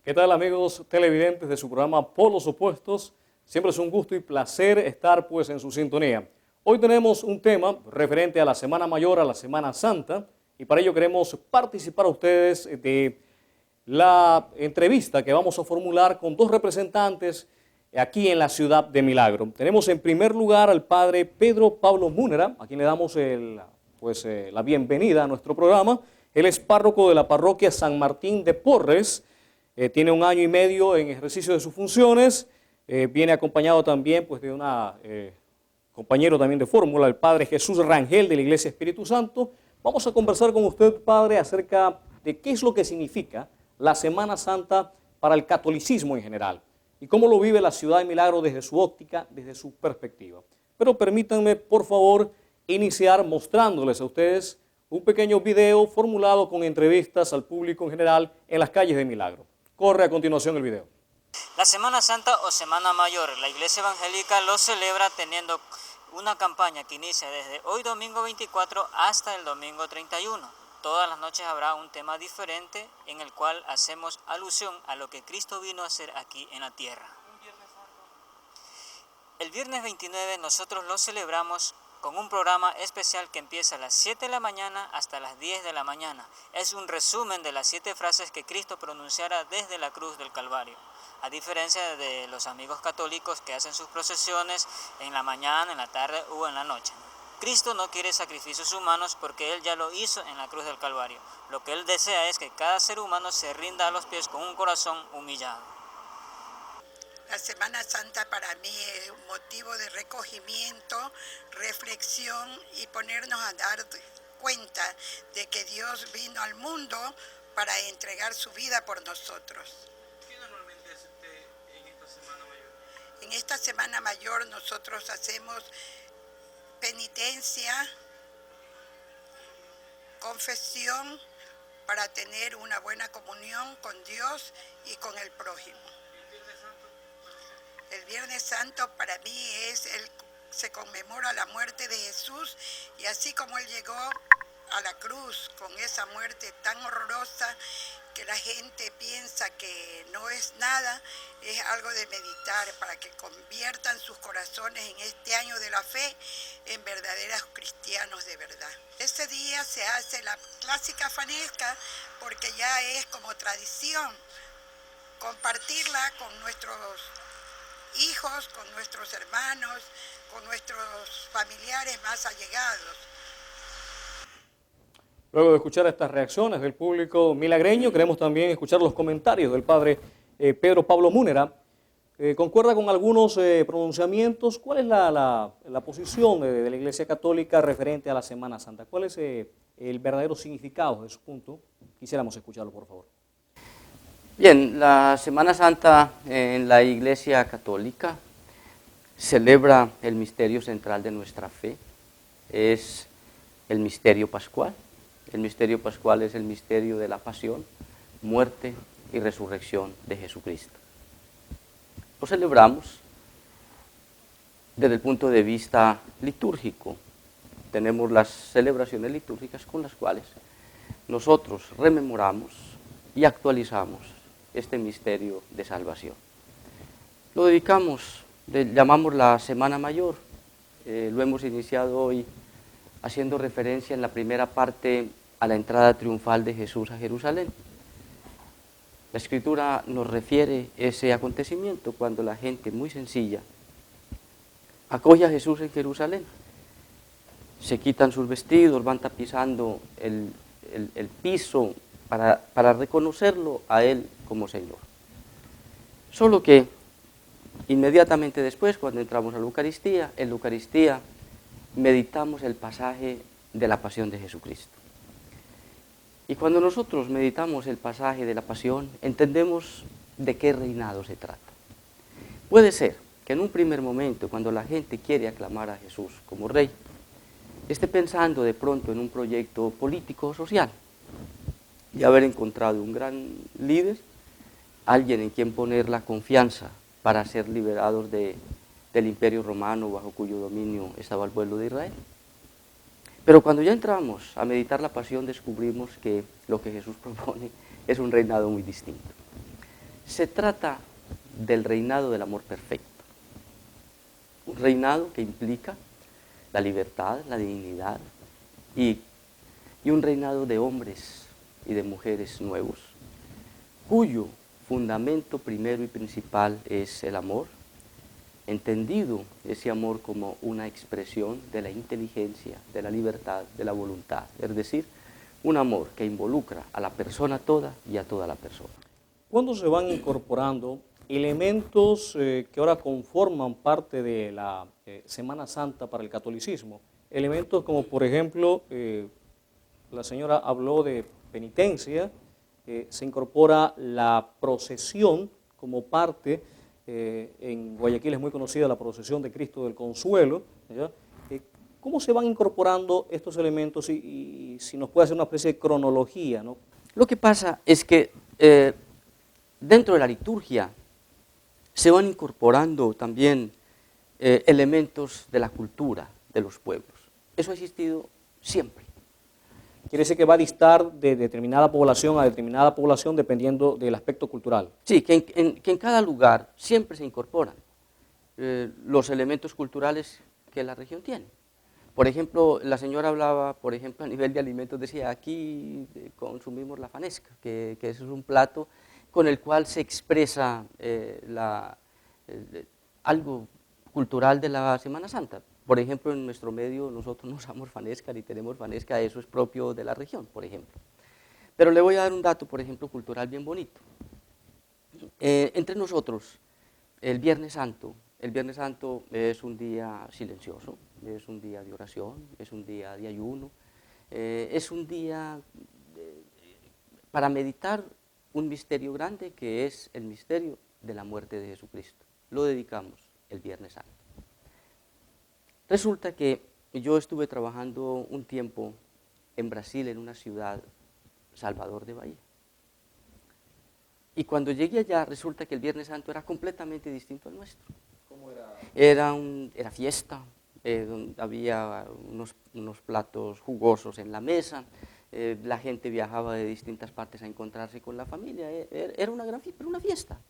¿Qué tal, amigos televidentes de su programa Polos Opuestos? Siempre es un gusto y placer estar pues en su sintonía. Hoy tenemos un tema referente a la Semana Mayor, a la Semana Santa, y para ello queremos participar a ustedes de la entrevista que vamos a formular con dos representantes aquí en la ciudad de Milagro. Tenemos en primer lugar al padre Pedro Pablo Múnera, a quien le damos la bienvenida a nuestro programa. Él es párroco de la parroquia San Martín de Porres. Tiene 1 año y medio en ejercicio de sus funciones, viene acompañado también pues, de un compañero también de fórmula, el padre Jesús Rangel de la Iglesia Espíritu Santo. Vamos a conversar con usted, padre, acerca de qué es lo que significa la Semana Santa para el catolicismo en general y cómo lo vive la ciudad de Milagro desde su óptica, desde su perspectiva. Pero permítanme, por favor, iniciar mostrándoles a ustedes un pequeño video formulado con entrevistas al público en general en las calles de Milagro. Corre a continuación el video. La Semana Santa o Semana Mayor, la Iglesia Evangélica lo celebra teniendo una campaña que inicia desde hoy domingo 24 hasta el domingo 31. Todas las noches habrá un tema diferente en el cual hacemos alusión a lo que Cristo vino a hacer aquí en la tierra. El viernes 29 nosotros lo celebramos con un programa especial que empieza a las 7 de la mañana hasta las 10 de la mañana. Es un resumen de las 7 frases que Cristo pronunciara desde la cruz del Calvario. A diferencia de los amigos católicos que hacen sus procesiones en la mañana, en la tarde o en la noche. Cristo no quiere sacrificios humanos porque Él ya lo hizo en la cruz del Calvario. Lo que Él desea es que cada ser humano se rinda a los pies con un corazón humillado. La Semana Santa para mí es un motivo de recogimiento, reflexión y ponernos a dar cuenta de que Dios vino al mundo para entregar su vida por nosotros. ¿Qué normalmente hace usted en esta Semana Mayor? En esta Semana Mayor nosotros hacemos penitencia, confesión para tener una buena comunión con Dios y con el prójimo. El Viernes Santo para mí se conmemora la muerte de Jesús y así como Él llegó a la cruz con esa muerte tan horrorosa que la gente piensa que no es nada, es algo de meditar para que conviertan sus corazones en este año de la fe en verdaderos cristianos de verdad. Ese día se hace la clásica fanesca porque ya es como tradición compartirla con nuestros hijos, con nuestros hermanos, con nuestros familiares más allegados. Luego de escuchar estas reacciones del público milagreño, queremos también escuchar los comentarios del padre Pedro Pablo Múnera. ¿Concuerda con algunos pronunciamientos? ¿Cuál es la posición de la Iglesia Católica referente a la Semana Santa? ¿Cuál es el verdadero significado de su punto? Quisiéramos escucharlo, por favor. Bien, la Semana Santa en la Iglesia Católica celebra el misterio central de nuestra fe, es el misterio pascual. El misterio pascual es el misterio de la pasión, muerte y resurrección de Jesucristo. Lo celebramos desde el punto de vista litúrgico. Tenemos las celebraciones litúrgicas con las cuales nosotros rememoramos y actualizamos este misterio de salvación. Lo dedicamos, llamamos la Semana Mayor, lo hemos iniciado hoy haciendo referencia en la primera parte a la entrada triunfal de Jesús a Jerusalén. La Escritura nos refiere ese acontecimiento cuando la gente muy sencilla acoge a Jesús en Jerusalén. Se quitan sus vestidos, van tapizando el piso para reconocerlo a Él como Señor. Solo que inmediatamente después, cuando entramos a la Eucaristía, en la Eucaristía meditamos el pasaje de la pasión de Jesucristo. Y cuando nosotros meditamos el pasaje de la pasión, entendemos de qué reinado se trata. Puede ser que en un primer momento, cuando la gente quiere aclamar a Jesús como rey, esté pensando de pronto en un proyecto político o social, y haber encontrado un gran líder, alguien en quien poner la confianza para ser liberados del Imperio Romano bajo cuyo dominio estaba el pueblo de Israel. Pero cuando ya entramos a meditar la pasión, descubrimos que lo que Jesús propone es un reinado muy distinto. Se trata del reinado del amor perfecto. Un reinado que implica la libertad, la dignidad y un reinado de hombres y de mujeres nuevos, cuyo fundamento primero y principal es el amor, entendido ese amor como una expresión de la inteligencia, de la libertad, de la voluntad, es decir, un amor que involucra a la persona toda y a toda la persona. ¿Cuándo se van incorporando elementos que ahora conforman parte de la Semana Santa para el catolicismo? Elementos como, por ejemplo, la señora habló de penitencia, se incorpora la procesión como parte, en Guayaquil es muy conocida la procesión de Cristo del Consuelo, ¿ya? ¿Cómo se van incorporando estos elementos y si nos puede hacer una especie de cronología, ¿no? Lo que pasa es que dentro de la liturgia se van incorporando también elementos de la cultura de los pueblos. Eso ha existido siempre. Quiere decir que va a distar de determinada población a determinada población dependiendo del aspecto cultural. Sí, que en cada lugar siempre se incorporan los elementos culturales que la región tiene. Por ejemplo, la señora hablaba, por ejemplo, a nivel de alimentos, decía, aquí consumimos la fanesca, que eso es un plato con el cual se expresa algo cultural de la Semana Santa. Por ejemplo, en nuestro medio nosotros no usamos fanesca ni tenemos fanesca, eso es propio de la región, por ejemplo. Pero le voy a dar un dato, por ejemplo, cultural bien bonito. Entre nosotros, el Viernes Santo es un día silencioso, es un día de oración, es un día de ayuno, es un día para meditar un misterio grande que es el misterio de la muerte de Jesucristo. Lo dedicamos el Viernes Santo. Resulta que yo estuve trabajando un tiempo en Brasil, en una ciudad, Salvador de Bahía. Y cuando llegué allá, resulta que el Viernes Santo era completamente distinto al nuestro. ¿Cómo era? Era fiesta, había unos platos jugosos en la mesa, la gente viajaba de distintas partes a encontrarse con la familia, era una gran fiesta, pero una fiesta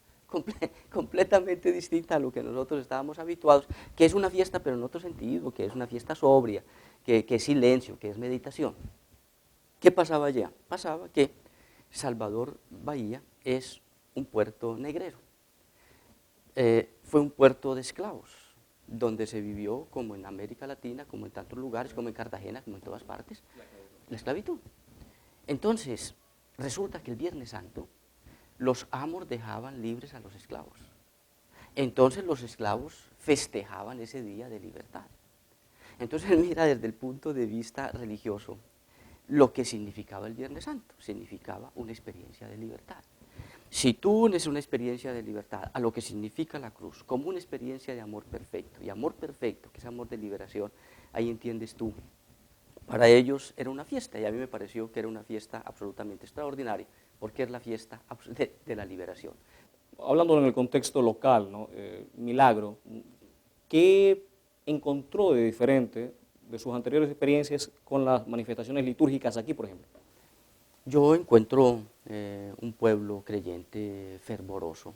completamente distinta a lo que nosotros estábamos habituados, que es una fiesta pero en otro sentido, que es una fiesta sobria, que es silencio, que es meditación. ¿Qué pasaba allá? Pasaba que Salvador Bahía es un puerto negrero, fue un puerto de esclavos, donde se vivió como en América Latina, como en tantos lugares, como en Cartagena, como en todas partes, la esclavitud. Entonces, resulta que el Viernes Santo los amos dejaban libres a los esclavos. Entonces los esclavos festejaban ese día de libertad. Entonces mira desde el punto de vista religioso lo que significaba el Viernes Santo, significaba una experiencia de libertad. Si tú unes una experiencia de libertad a lo que significa la cruz, como una experiencia de amor perfecto, y amor perfecto, que es amor de liberación, ahí entiendes tú. Para ellos era una fiesta, y a mí me pareció que era una fiesta absolutamente extraordinaria, porque es la fiesta de la liberación. Hablando en el contexto local, ¿no? Milagro, ¿qué encontró de diferente de sus anteriores experiencias con las manifestaciones litúrgicas aquí, por ejemplo? Yo encuentro un pueblo creyente fervoroso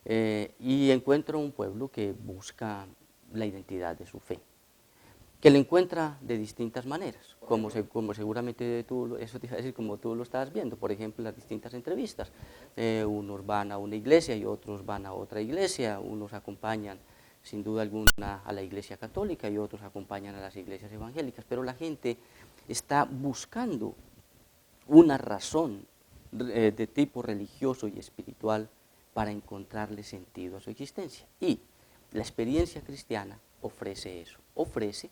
y encuentro un pueblo que busca la identidad de su fe, que la encuentra de distintas maneras, como seguramente tú, eso te iba a decir, como tú lo estás viendo, por ejemplo, las distintas entrevistas. Unos van a una iglesia y otros van a otra iglesia, unos acompañan sin duda alguna a la iglesia católica y otros acompañan a las iglesias evangélicas, pero la gente está buscando una razón de tipo religioso y espiritual para encontrarle sentido a su existencia. Y la experiencia cristiana ofrece eso, ofrece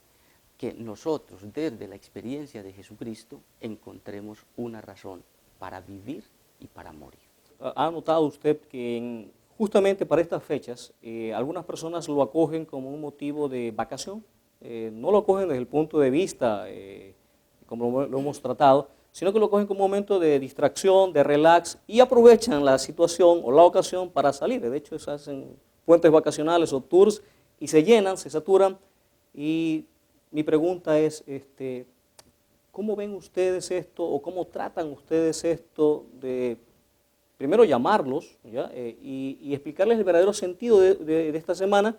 que nosotros desde la experiencia de Jesucristo encontremos una razón para vivir y para morir. ¿Ha notado usted que justamente para estas fechas algunas personas lo acogen como un motivo de vacación? No lo acogen desde el punto de vista, como lo hemos tratado, sino que lo cogen como un momento de distracción, de relax, y aprovechan la situación o la ocasión para salir. De hecho, se hacen puentes vacacionales o tours y se llenan, se saturan. Y mi pregunta es, ¿cómo ven ustedes esto o cómo tratan ustedes esto de primero llamarlos, ¿ya? Y explicarles el verdadero sentido de esta semana.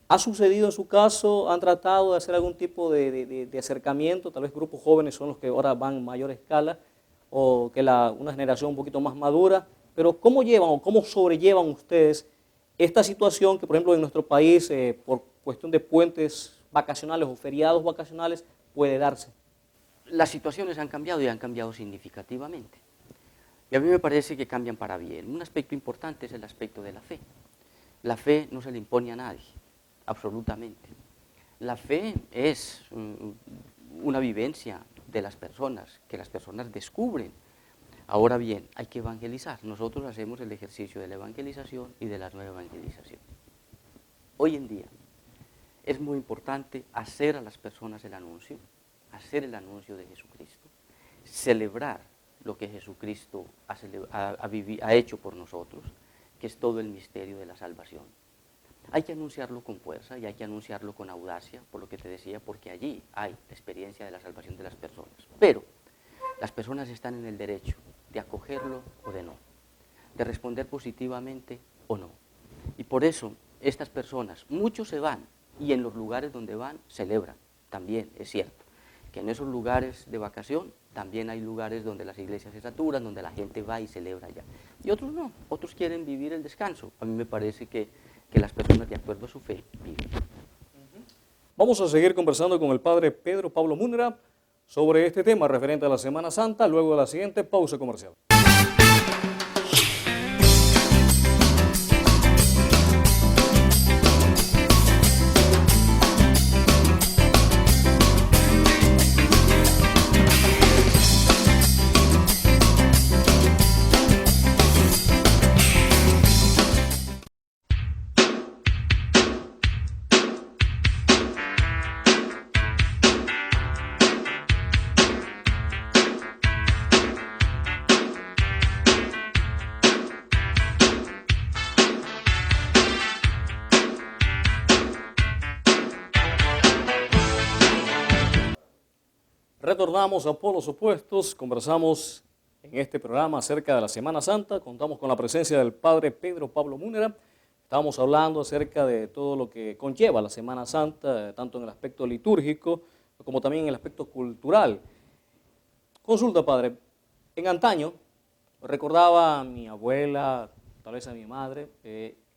¿Ha sucedido en su caso? ¿Han tratado de hacer algún tipo de acercamiento? Tal vez grupos jóvenes son los que ahora van en mayor escala, o que una generación un poquito más madura. Pero ¿cómo llevan o cómo sobrellevan ustedes esta situación que, por ejemplo, en nuestro país, por cuestión de puentes vacacionales o feriados vacacionales, puede darse? Las situaciones han cambiado y han cambiado significativamente. Y a mí me parece que cambian para bien. Un aspecto importante es el aspecto de la fe. La fe no se le impone a nadie, absolutamente. La fe es una vivencia de las personas, que las personas descubren. Ahora bien, hay que evangelizar. Nosotros hacemos el ejercicio de la evangelización y de la nueva evangelización. Hoy en día es muy importante hacer a las personas el anuncio de Jesucristo, celebrar lo que Jesucristo ha hecho por nosotros, que es todo el misterio de la salvación. Hay que anunciarlo con fuerza y hay que anunciarlo con audacia, por lo que te decía, porque allí hay la experiencia de la salvación de las personas. Pero las personas están en el derecho de acogerlo o de no, de responder positivamente o no. Y por eso estas personas, muchos se van y en los lugares donde van celebran. También es cierto que en esos lugares de vacación también hay lugares donde las iglesias se saturan, donde la gente va y celebra allá. Y otros no, otros quieren vivir el descanso. A mí me parece que las personas, de acuerdo a su fe, viven. Vamos a seguir conversando con el padre Pedro Pablo Múnera sobre este tema referente a la Semana Santa, luego de la siguiente pausa comercial. Retornamos a Polos Opuestos, conversamos en este programa acerca de la Semana Santa, contamos con la presencia del padre Pedro Pablo Múnera. Estábamos hablando acerca de todo lo que conlleva la Semana Santa, tanto en el aspecto litúrgico como también en el aspecto cultural. Consulta, padre, en antaño recordaba a mi abuela, tal vez a mi madre,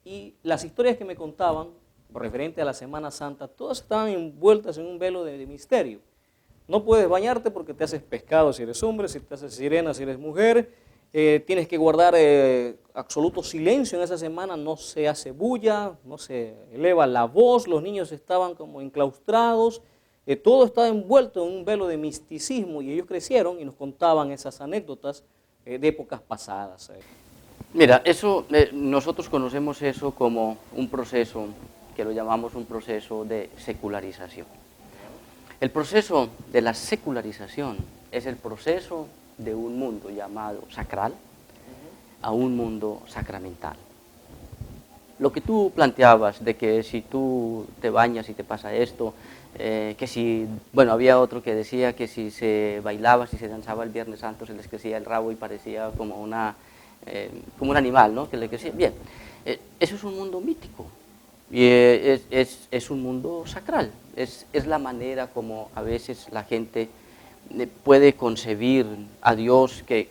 y las historias que me contaban referente a la Semana Santa, todas estaban envueltas en un velo de misterio. No puedes bañarte porque te haces pescado si eres hombre, si te haces sirena si eres mujer, tienes que guardar absoluto silencio en esa semana, no se hace bulla, no se eleva la voz, los niños estaban como enclaustrados, todo estaba envuelto en un velo de misticismo y ellos crecieron y nos contaban esas anécdotas de épocas pasadas. Mira, eso, nosotros conocemos eso como un proceso, que lo llamamos un proceso de secularización. El proceso de la secularización es el proceso de un mundo llamado sacral a un mundo sacramental. Lo que tú planteabas de que si tú te bañas y te pasa esto, que si, bueno, había otro que decía que si se bailaba, si se danzaba el Viernes Santo, se les crecía el rabo y parecía como un animal, ¿no? Que le crecía. Bien, eso es un mundo mítico. Y es un mundo sacral, es la manera como a veces la gente puede concebir a Dios que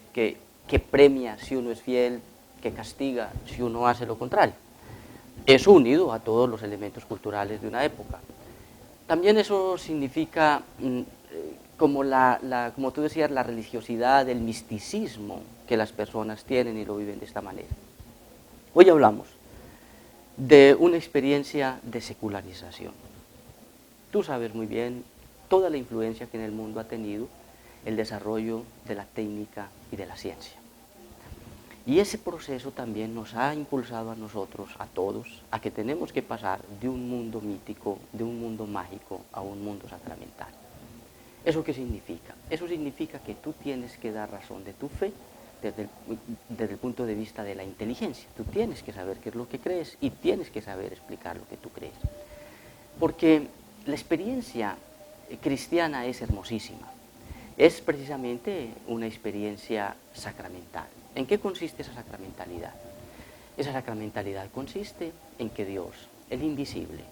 premia si uno es fiel, que castiga si uno hace lo contrario. Eso unido a todos los elementos culturales de una época. También eso significa, como tú decías, la religiosidad, el misticismo que las personas tienen y lo viven de esta manera. Hoy hablamos de una experiencia de secularización. Tú sabes muy bien toda la influencia que en el mundo ha tenido el desarrollo de la técnica y de la ciencia. Y ese proceso también nos ha impulsado a nosotros, a todos, a que tenemos que pasar de un mundo mítico, de un mundo mágico, a un mundo sacramental. ¿Eso qué significa? Eso significa que tú tienes que dar razón de tu fe desde el punto de vista de la inteligencia. Tú tienes que saber qué es lo que crees y tienes que saber explicar lo que tú crees. Porque la experiencia cristiana es hermosísima. Es precisamente una experiencia sacramental. ¿En qué consiste esa sacramentalidad? Esa sacramentalidad consiste en que Dios, el invisible,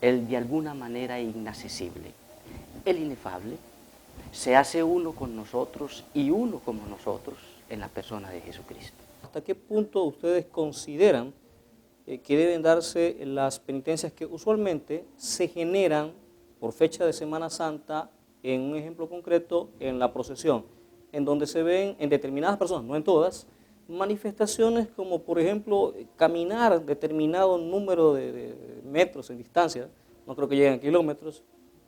el de alguna manera inaccesible, el inefable, se hace uno con nosotros y uno como nosotros en la persona de Jesucristo. ¿Hasta qué punto ustedes consideran que deben darse las penitencias que usualmente se generan por fecha de Semana Santa, en un ejemplo concreto, en la procesión, en donde se ven en determinadas personas, no en todas, manifestaciones como, por ejemplo, caminar determinado número de metros en distancia, no creo que lleguen a kilómetros,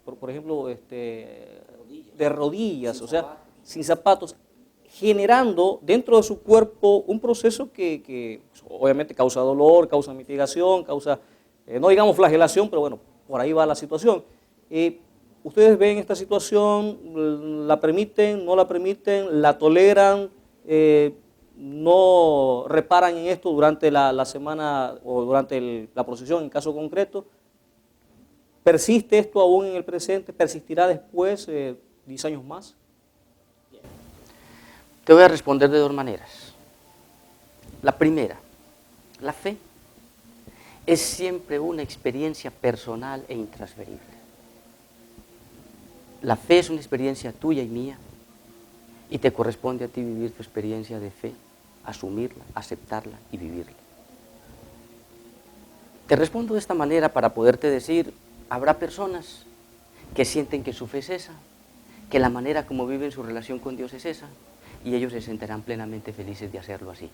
por ejemplo, de rodillas, o sea, sin zapatos, generando dentro de su cuerpo un proceso que obviamente causa dolor, causa mitigación, causa, no digamos flagelación, pero bueno, por ahí va la situación. ¿Ustedes ven esta situación, la permiten, no la permiten, la toleran, no reparan en esto durante la semana o durante la procesión en caso concreto? ¿Persiste esto aún en el presente? ¿Persistirá después, 10 años más? Te voy a responder de dos maneras. La primera, la fe es siempre una experiencia personal e intransferible. La fe es una experiencia tuya y mía y te corresponde a ti vivir tu experiencia de fe, asumirla, aceptarla y vivirla. Te respondo de esta manera para poderte decir, habrá personas que sienten que su fe es esa, que la manera como viven su relación con Dios es esa, y ellos se sentirán plenamente felices de hacerlo así.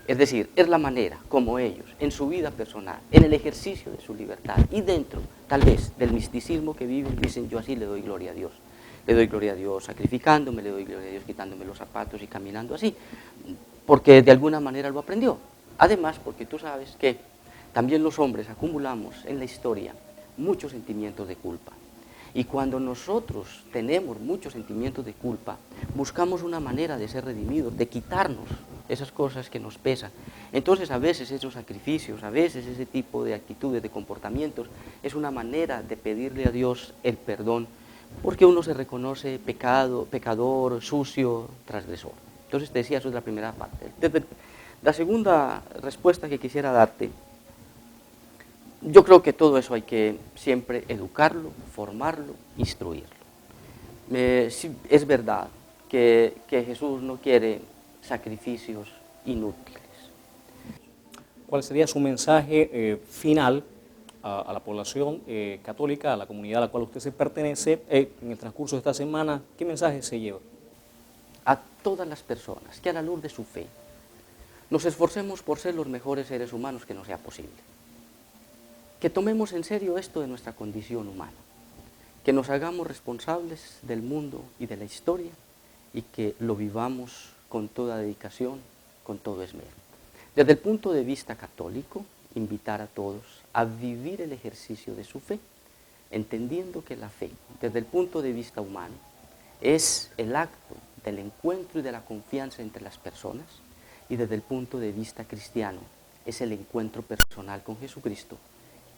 Es decir, es la manera como ellos, en su vida personal, en el ejercicio de su libertad y dentro, tal vez, del misticismo que viven, dicen, yo así le doy gloria a Dios. Le doy gloria a Dios sacrificándome, le doy gloria a Dios quitándome los zapatos y caminando así, porque de alguna manera lo aprendió. Además, porque tú sabes que también los hombres acumulamos en la historia muchos sentimientos de culpa. Y cuando nosotros tenemos muchos sentimientos de culpa, buscamos una manera de ser redimidos, de quitarnos esas cosas que nos pesan. Entonces a veces esos sacrificios, a veces ese tipo de actitudes, de comportamientos, es una manera de pedirle a Dios el perdón, porque uno se reconoce pecador, sucio, transgresor. Entonces te decía, eso es la primera parte. La segunda respuesta que quisiera darte, yo creo que todo eso hay que siempre educarlo, formarlo, instruirlo. Es verdad que Jesús no quiere sacrificios inútiles. ¿Cuál sería su mensaje final a la población católica, a la comunidad a la cual usted se pertenece en el transcurso de esta semana? ¿Qué mensaje se lleva? A todas las personas que a la luz de su fe nos esforcemos por ser los mejores seres humanos que nos sea posible. Que tomemos en serio esto de nuestra condición humana, que nos hagamos responsables del mundo y de la historia y que lo vivamos con toda dedicación, con todo esmero. Desde el punto de vista católico, invitar a todos a vivir el ejercicio de su fe, entendiendo que la fe, desde el punto de vista humano, es el acto del encuentro y de la confianza entre las personas, y desde el punto de vista cristiano, es el encuentro personal con Jesucristo,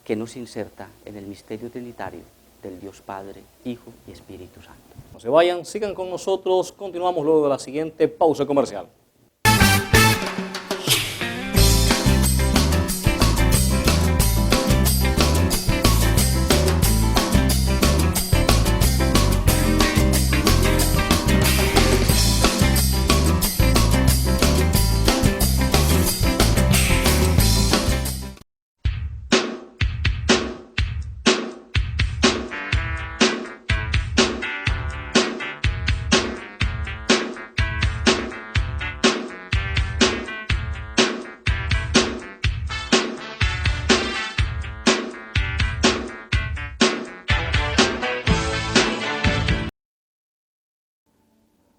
que nos inserta en el misterio trinitario del Dios Padre, Hijo y Espíritu Santo. No se vayan, sigan con nosotros, continuamos luego de la siguiente pausa comercial.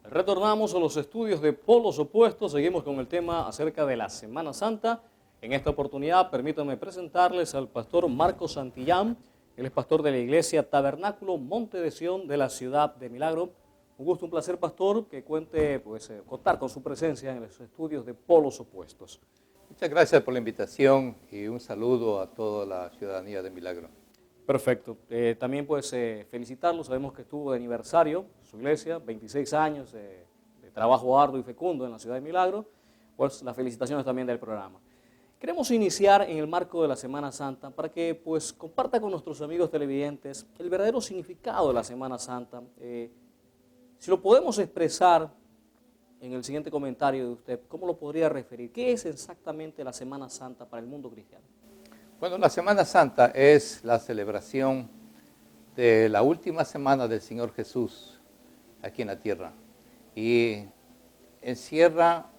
Retornamos a los estudios de Polos Opuestos, seguimos con el tema acerca de la Semana Santa. En esta oportunidad permítanme presentarles al pastor Marcos Santillán, él es pastor de la iglesia Tabernáculo Monte de Sión de la ciudad de Milagro. Un gusto, un placer, pastor, que cuente, contar con su presencia en los estudios de Polos Opuestos. Muchas gracias por la invitación y un saludo a toda la ciudadanía de Milagro. Perfecto. También felicitarlo, sabemos que estuvo de aniversario su iglesia, 26 años de trabajo arduo y fecundo en la ciudad de Milagro. pues las felicitaciones también del programa. Queremos iniciar en el marco de la Semana Santa para que pues comparta con nuestros amigos televidentes el verdadero significado de la Semana Santa. Si lo podemos expresar en el siguiente comentario de usted, ¿cómo lo podría referir? ¿Qué es exactamente la Semana Santa para el mundo cristiano? Bueno, la Semana Santa es la celebración de la última semana del Señor Jesús aquí en la tierra y encierra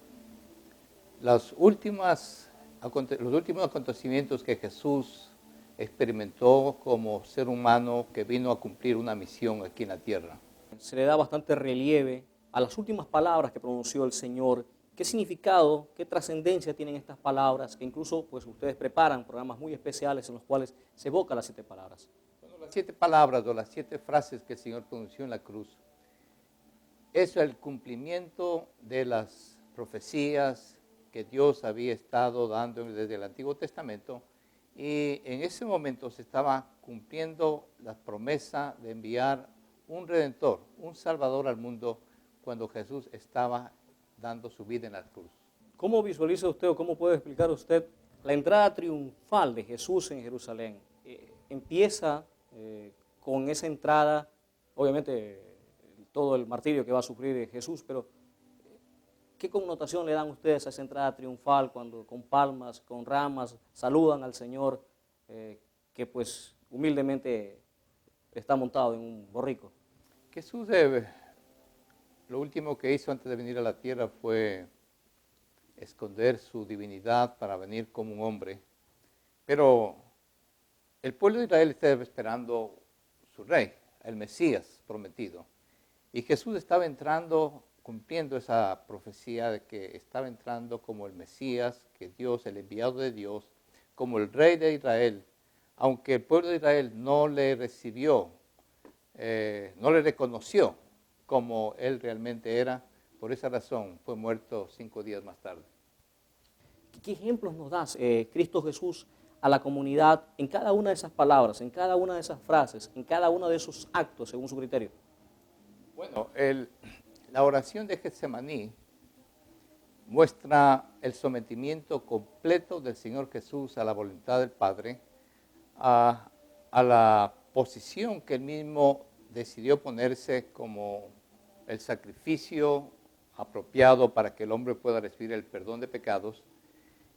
los últimos acontecimientos que Jesús experimentó como ser humano que vino a cumplir una misión aquí en la tierra. Se le da bastante relieve a las últimas palabras que pronunció el Señor. ¿Qué significado, qué trascendencia tienen estas palabras? Que incluso pues, ustedes preparan programas muy especiales en los cuales se evocan las 7 palabras. Bueno, las 7 palabras o las 7 frases que el Señor pronunció en la cruz es el cumplimiento de las profecías que Dios había estado dando desde el Antiguo Testamento, y en ese momento se estaba cumpliendo la promesa de enviar un Redentor, un Salvador al mundo, cuando Jesús estaba dando su vida en la cruz. ¿Cómo visualiza usted o cómo puede explicar usted la entrada triunfal de Jesús en Jerusalén? Empieza con esa entrada, obviamente todo el martirio que va a sufrir Jesús, pero ¿qué connotación le dan ustedes a esa entrada triunfal cuando con palmas, con ramas, saludan al Señor que pues humildemente está montado en un borrico? Jesús lo último que hizo antes de venir a la tierra fue esconder su divinidad para venir como un hombre. Pero el pueblo de Israel estaba esperando su rey, el Mesías prometido. Y Jesús estaba entrando, cumpliendo esa profecía de que estaba entrando como el Mesías, que Dios, el enviado de Dios, como el rey de Israel. Aunque el pueblo de Israel no le recibió, no le reconoció como él realmente era, por esa razón fue muerto 5 días más tarde. ¿Qué ejemplos nos das, Cristo Jesús, a la comunidad en cada una de esas palabras, en cada una de esas frases, en cada uno de esos actos, según su criterio? Bueno, la oración de Getsemaní muestra el sometimiento completo del Señor Jesús a la voluntad del Padre, a la posición que él mismo decidió ponerse como el sacrificio apropiado para que el hombre pueda recibir el perdón de pecados.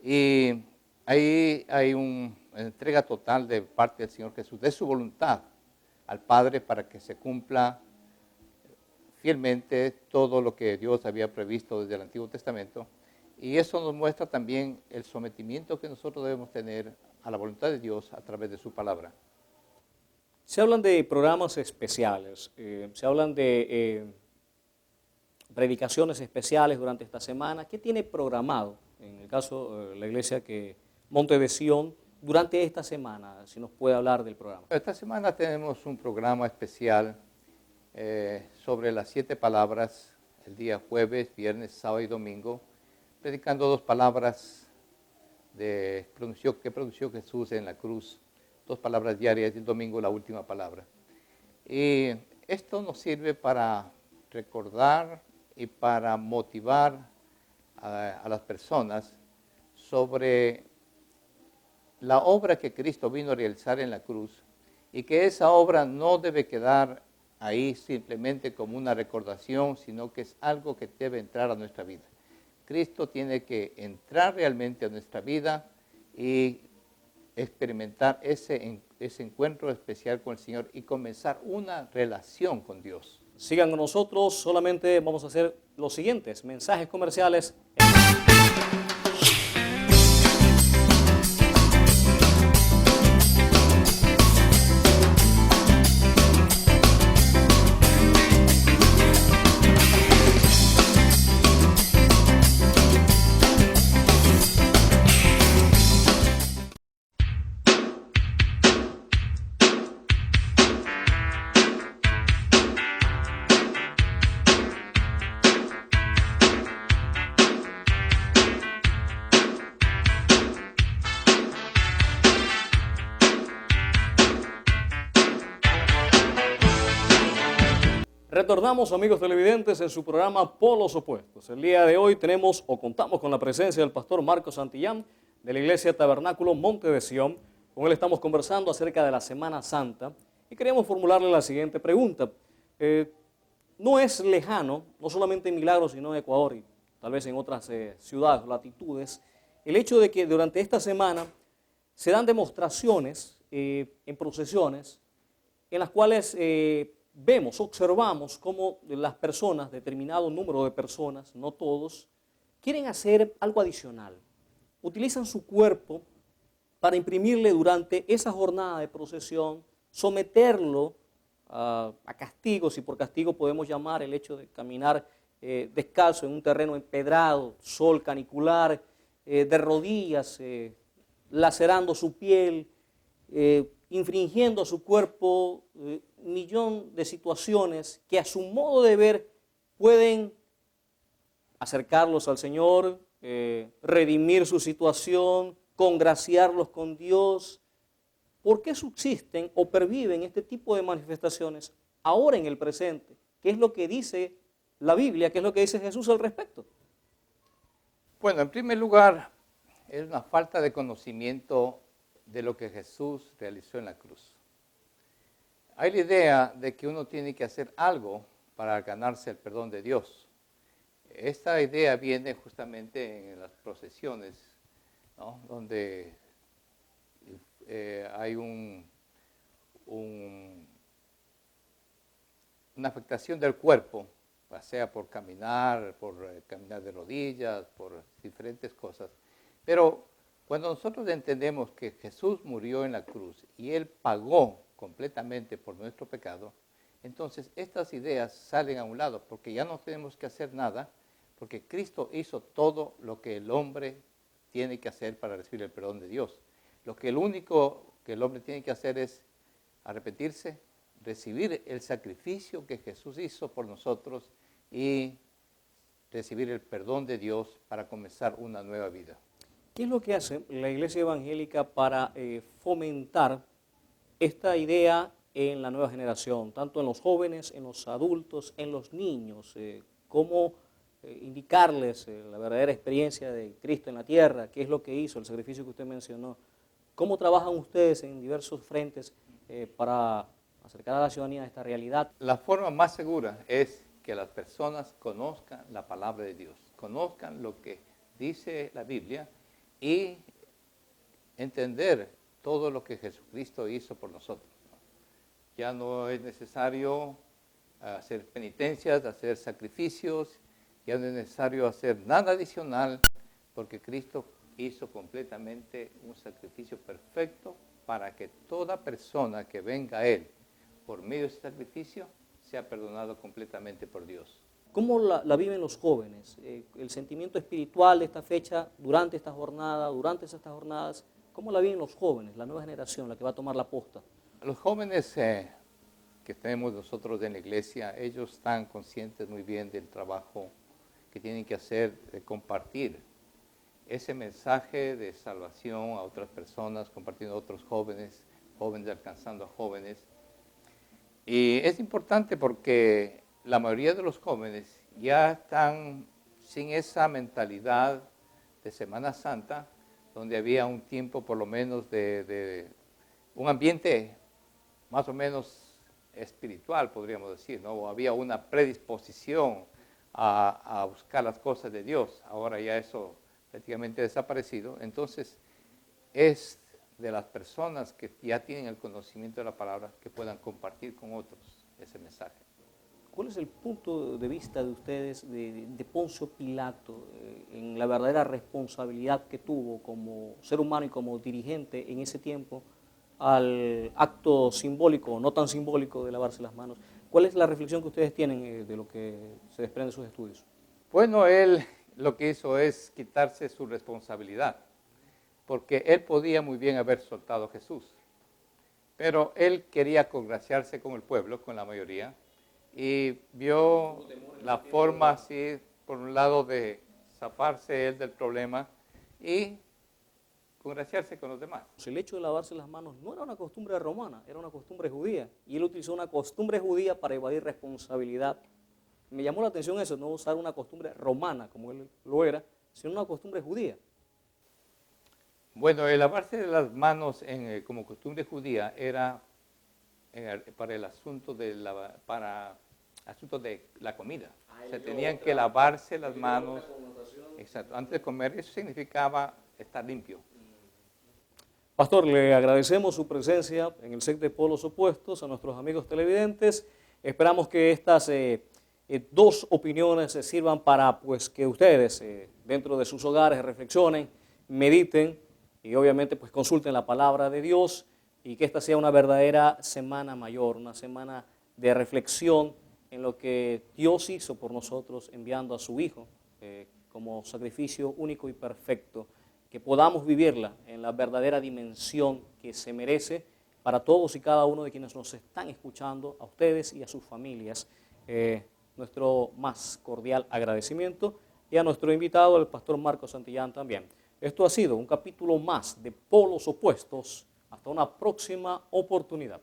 Y ahí hay una entrega total de parte del Señor Jesús, de su voluntad al Padre para que se cumpla fielmente todo lo que Dios había previsto desde el Antiguo Testamento. Y eso nos muestra también el sometimiento que nosotros debemos tener a la voluntad de Dios a través de su palabra. Se hablan de programas especiales, se hablan de predicaciones especiales durante esta semana. ¿Qué tiene programado, en el caso de la iglesia que Monte de Sion, durante esta semana? Si nos puede hablar del programa. Esta semana tenemos un programa especial sobre las 7 palabras, el día jueves, viernes, sábado y domingo, predicando 2 palabras que pronunció Jesús en la cruz, 2 palabras diarias, y el domingo la última palabra. Y esto nos sirve para recordar y para motivar a las personas sobre la obra que Cristo vino a realizar en la cruz, y que esa obra no debe quedar ahí simplemente como una recordación, sino que es algo que debe entrar a nuestra vida. Cristo tiene que entrar realmente a nuestra vida y experimentar ese encuentro especial con el Señor y comenzar una relación con Dios. Sigan con nosotros, solamente vamos a hacer los siguientes mensajes comerciales. Retornamos, amigos televidentes, en su programa Polos Opuestos. El día de hoy tenemos o contamos con la presencia del pastor Marcos Santillán de la Iglesia Tabernáculo Monte de Sión. Con él estamos conversando acerca de la Semana Santa y queríamos formularle la siguiente pregunta. No es lejano, no solamente en Milagros, sino en Ecuador y tal vez en otras ciudades o latitudes, el hecho de que durante esta semana se dan demostraciones en procesiones en las cuales observamos cómo las personas, determinado número de personas, no todos, quieren hacer algo adicional. Utilizan su cuerpo para imprimirle durante esa jornada de procesión, someterlo a castigo, si por castigo podemos llamar el hecho de caminar descalzo en un terreno empedrado, sol canicular, de rodillas, lacerando su piel, infringiendo a su cuerpo un millón de situaciones que a su modo de ver pueden acercarlos al Señor, redimir su situación, congraciarlos con Dios. ¿Por qué subsisten o perviven este tipo de manifestaciones ahora en el presente? ¿Qué es lo que dice la Biblia? ¿Qué es lo que dice Jesús al respecto? Bueno, en primer lugar, es una falta de conocimiento de lo que Jesús realizó en la cruz. Hay la idea de que uno tiene que hacer algo para ganarse el perdón de Dios. Esta idea viene justamente en las procesiones, ¿no? Donde hay una afectación del cuerpo, ya sea por caminar de rodillas, por diferentes cosas. Pero cuando nosotros entendemos que Jesús murió en la cruz y Él pagó completamente por nuestro pecado, entonces estas ideas salen a un lado, porque ya no tenemos que hacer nada, porque Cristo hizo todo lo que el hombre tiene que hacer para recibir el perdón de Dios. El único que el hombre tiene que hacer es arrepentirse, recibir el sacrificio que Jesús hizo por nosotros y recibir el perdón de Dios para comenzar una nueva vida. ¿Qué es lo que hace la Iglesia Evangélica para fomentar esta idea en la nueva generación, tanto en los jóvenes, en los adultos, en los niños? ¿Cómo indicarles la verdadera experiencia de Cristo en la tierra? ¿Qué es lo que hizo, el sacrificio que usted mencionó? ¿Cómo trabajan ustedes en diversos frentes para acercar a la ciudadanía a esta realidad? La forma más segura es que las personas conozcan la palabra de Dios, conozcan lo que dice la Biblia y entender todo lo que Jesucristo hizo por nosotros. Ya no es necesario hacer penitencias, hacer sacrificios, ya no es necesario hacer nada adicional, porque Cristo hizo completamente un sacrificio perfecto para que toda persona que venga a Él por medio de ese sacrificio sea perdonado completamente por Dios. ¿Cómo la viven los jóvenes? El sentimiento espiritual de esta fecha, durante estas jornadas, ¿cómo la viven los jóvenes, la nueva generación, la que va a tomar la posta? Los jóvenes que tenemos nosotros en la iglesia, ellos están conscientes muy bien del trabajo que tienen que hacer, de compartir ese mensaje de salvación a otras personas, compartiendo a otros jóvenes, jóvenes alcanzando a jóvenes. Y es importante porque la mayoría de los jóvenes ya están sin esa mentalidad de Semana Santa, donde había un tiempo por lo menos de un ambiente más o menos espiritual, podríamos decir, ¿no? O había una predisposición a buscar las cosas de Dios. Ahora ya eso prácticamente ha desaparecido. Entonces es de las personas que ya tienen el conocimiento de la palabra que puedan compartir con otros ese mensaje. ¿Cuál es el punto de vista de ustedes de Poncio Pilato en la verdadera responsabilidad que tuvo como ser humano y como dirigente en ese tiempo al acto simbólico o no tan simbólico de lavarse las manos? ¿Cuál es la reflexión que ustedes tienen de lo que se desprende de sus estudios? Bueno, él lo que hizo es quitarse su responsabilidad, porque él podía muy bien haber soltado a Jesús, pero él quería congraciarse con el pueblo, con la mayoría, y vio la forma así, por un lado, de zafarse él del problema y congraciarse con los demás. Pues el hecho de lavarse las manos no era una costumbre romana, era una costumbre judía. Y él utilizó una costumbre judía para evadir responsabilidad. Me llamó la atención eso, no usar una costumbre romana como él lo era, sino una costumbre judía. Bueno, el lavarse las manos como costumbre judía era para el asunto de la comida. Se tenían que lavarse las manos. Exacto. Antes de comer, eso significaba estar limpio. Pastor, le agradecemos su presencia en el set de Polos Opuestos a nuestros amigos televidentes. Esperamos que estas dos opiniones sirvan para pues, que ustedes dentro de sus hogares reflexionen, mediten y obviamente pues, consulten la palabra de Dios y que esta sea una verdadera semana mayor, una semana de reflexión en lo que Dios hizo por nosotros enviando a su Hijo como sacrificio único y perfecto, que podamos vivirla en la verdadera dimensión que se merece para todos y cada uno de quienes nos están escuchando, a ustedes y a sus familias. Nuestro más cordial agradecimiento y a nuestro invitado, el pastor Marcos Santillán también. Esto ha sido un capítulo más de Polos Opuestos. Hasta una próxima oportunidad.